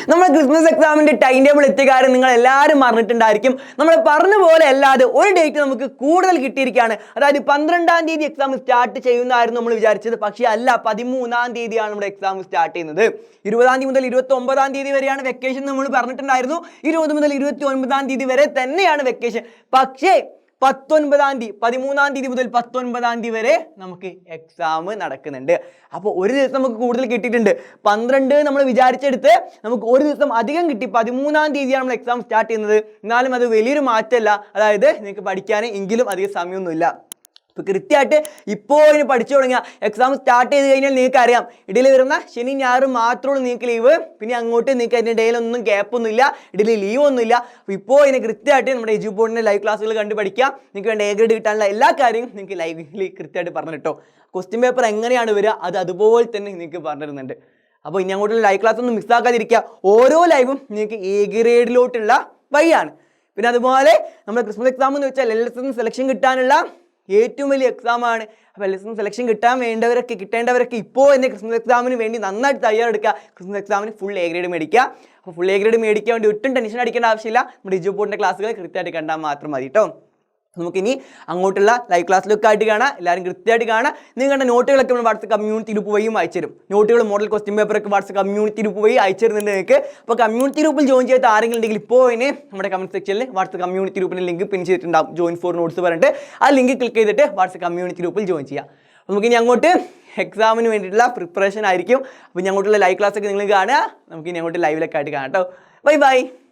നമ്മുടെ ക്രിസ്മസ് എക്സാമിന്റെ time table എത്തിയ കാര്യം നിങ്ങൾ എല്ലാവരും മറന്നിട്ടുണ്ടായിരിക്കും. നമ്മൾ പറഞ്ഞ പോലെ അല്ലാതെ ഒരു ഡേറ്റ് നമുക്ക് കൂടുതൽ കിട്ടിയിരിക്കുകയാണ്. അതായത് 12-ാം തീയതി എക്സാം സ്റ്റാർട്ട് ചെയ്യുന്നതായിരുന്നു നമ്മൾ വിചാരിച്ചത്. പക്ഷേ അല്ല, 13-ാം തീയതിയാണ് നമ്മുടെ എക്സാം സ്റ്റാർട്ട് ചെയ്യുന്നത്. 20-ാം തീയതി മുതൽ 29-ാം തീയതി വരെയാണ് വെക്കേഷൻ നമ്മൾ പറഞ്ഞിട്ടുണ്ടായിരുന്നു. 20 മുതൽ 29-ാം തീയതി വരെ തന്നെയാണ് വെക്കേഷൻ. പക്ഷേ 13-ാം തീയതി മുതൽ 19-ാം തീയതി വരെ നമുക്ക് എക്സാം നടക്കുന്നുണ്ട്. അപ്പോൾ ഒരു ദിവസം നമുക്ക് കൂടുതൽ കിട്ടിയിട്ടുണ്ട്. 12 നമ്മൾ വിചാരിച്ചെടുത്ത് നമുക്ക് ഒരു ദിവസം അധികം കിട്ടി. 13-ാം തീയതിയാണ് നമ്മൾ എക്സാം സ്റ്റാർട്ട് ചെയ്യുന്നത്. എന്നാലും അത് വലിയൊരു മാറ്റമല്ല. അതായത് നിങ്ങൾക്ക് പഠിക്കാൻ എങ്കിലും അധികം സമയമൊന്നുമില്ല. ഇപ്പോൾ കൃത്യമായിട്ട് ഇപ്പോൾ ഇനി പഠിച്ചു തുടങ്ങിയ എക്സാം സ്റ്റാർട്ട് ചെയ്ത് കഴിഞ്ഞാൽ നിങ്ങൾക്ക് അറിയാം, ഇടയിൽ വരുന്ന ശനി ഞായറും മാത്രമുള്ളൂ നിങ്ങൾക്ക് ലീവ്. പിന്നെ അങ്ങോട്ട് നിങ്ങൾക്ക് അതിൻ്റെ ഇടയിലൊന്നും ഗ്യാപ്പൊന്നുമില്ല, ഇടയിൽ ലീവ് ഒന്നുമില്ല. അപ്പോൾ ഇപ്പോൾ ഇതിന് കൃത്യമായിട്ട് നമ്മുടെ എജു ബോർഡിൻ്റെ ലൈവ് ക്ലാസ്സുകൾ കണ്ട് പഠിക്കാം. നിങ്ങൾക്ക് വേണ്ട എ ഗ്രേഡ് കിട്ടാനുള്ള എല്ലാ കാര്യവും നിങ്ങൾക്ക് ലൈവിൽ കൃത്യമായിട്ട് പറഞ്ഞു കേട്ടോ. ക്വസ്റ്റ്യൻ പേപ്പർ എങ്ങനെയാണ് വരിക അത് അതുപോലെ തന്നെ നിങ്ങൾക്ക് പറഞ്ഞു തരുന്നുണ്ട്. അപ്പോൾ ഇനി അങ്ങോട്ടുള്ള ലൈവ് ക്ലാസ് ഒന്നും മിസ്സാക്കാതിരിക്കുക. ഓരോ ലൈവും നിങ്ങൾക്ക് എ ഗ്രേഡിലോട്ടുള്ള വഴിയാണ്. പിന്നെ അതുപോലെ നമ്മുടെ ക്രിസ്മസ് എക്സാം എന്ന് വെച്ചാൽ LSS സെലക്ഷൻ കിട്ടാനുള്ള ഏറ്റവും വലിയ എക്സാമാണ്. അപ്പോൾ LSS സെലക്ഷൻ കിട്ടേണ്ടവരൊക്കെ ഇപ്പോൾ തന്നെ ക്രിസ്മസ് എക്സാമിന് വേണ്ടി നന്നായിട്ട് തയ്യാറെടുക്കുക. ക്രിസ്മസ് എക്സാമിന് ഫുൾ എ ഗ്രേഡ് മേടിക്കുക. അപ്പോൾ ഫുൾ എ ഗ്രേഡ് മേടിക്കാൻ വേണ്ടി ഒട്ടും ടെൻഷൻ അടിക്കേണ്ട ആവശ്യമില്ല. നമ്മുടെ എജു ബോർഡിൻ്റെ ക്ലാസ്സുകൾ കൃത്യമായിട്ട് കണ്ടാൽ മാത്രം മതി കേട്ടോ. നമുക്കിനി അങ്ങോട്ടുള്ള ലൈവ് ക്ലാസ്സിലൊക്കെ ആയിട്ട് കാണാം. എല്ലാവരും കൃത്യമായിട്ട് കാണാം. നിങ്ങൾ കണ്ട നോട്ടുകളൊക്കെ നമ്മൾ വാട്സ്ആപ്പ് കമ്മ്യൂണിറ്റി ഗ്രൂപ്പ് വഴിയും അയച്ചു തരും. നോട്ടുകൾ മോഡൽ ക്വസ്റ്റ്യൻ പേപ്പറൊക്കെ വാട്സ്ആപ്പ് കമ്മ്യൂണിറ്റി ഗ്രൂപ്പ് വഴി അയച്ചു തരുന്നുണ്ട് നിങ്ങൾക്ക്. അപ്പോൾ കമ്മ്യൂണിറ്റി ഗ്രൂപ്പിൽ ജോയിൻ ചെയ്ത ആരെങ്കിലും ഉണ്ടെങ്കിൽ ഇപ്പോൾ തന്നെ നമ്മുടെ കമൻറ്റ് സെക്ഷനിൽ വാട്സ്ആപ്പ് കമ്മ്യൂണിറ്റി ഗ്രൂപ്പിൻ്റെ ലിങ്ക് പിൻ ചെയ്തിട്ടുണ്ടാകും. ജോയിൻ ഫോർ നോട്ട്സ് പറഞ്ഞിട്ട് ആ ലിങ്ക് ക്ലിക്ക് ചെയ്തിട്ട് വാട്സ്ആപ്പ് കമ്മ്യൂണിറ്റി ഗ്രൂപ്പിൽ ജോയിൻ ചെയ്യാം. നമുക്കിനി അങ്ങോട്ട് എക്സാമിന് വേണ്ടിയിട്ടുള്ള പ്രിപ്പറേഷൻ ആയിരിക്കും. അപ്പോൾ ഇനി അങ്ങോട്ടുള്ള ലൈവ് ക്ലാസ്സൊക്കെ നിങ്ങൾ കാണുക. നമുക്കിനി അങ്ങോട്ട് ലൈവിലൊക്കെ ആയിട്ട് കാണാം കേട്ടോ. Bye bye.